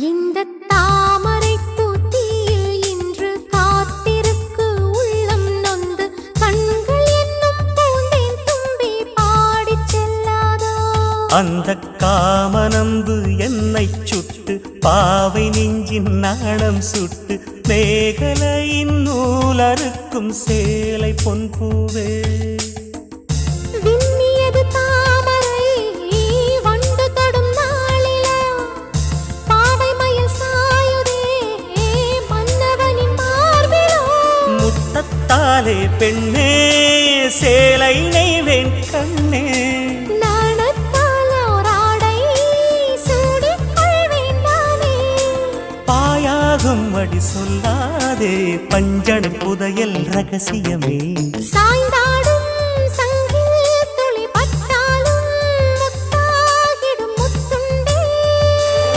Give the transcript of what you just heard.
இந்த தாமரை பூத்தியில் இன்று காத்திருக்கு உள்ளம் நொந்து கண்கள் என்னும் பூந்தேன் தும்பி பாடிச் செல்லாதோ அந்த காமனம்பு என்னை சுட்டு பாவை நெஞ்சின் நாணம் சுட்டு மேகலையின் நூலறுக்கும் சேலை பொன்பூவே விண்ணியது தாமரை வண்டு தொடும் நாளிலா பாவை மயில் சாயுதே மன்னவனின் மார்பிலோ முத்தத்தாலே பெண்ணே சேலை நெய்வேன் கண்ணே நாணத்தால் ஓராடை சூடிக் கொள்வேன் நானே பாயாகும் அடி சொல்லாதே பஞ்சண புதையல் ரகசியமே சாய்ந்தாடும்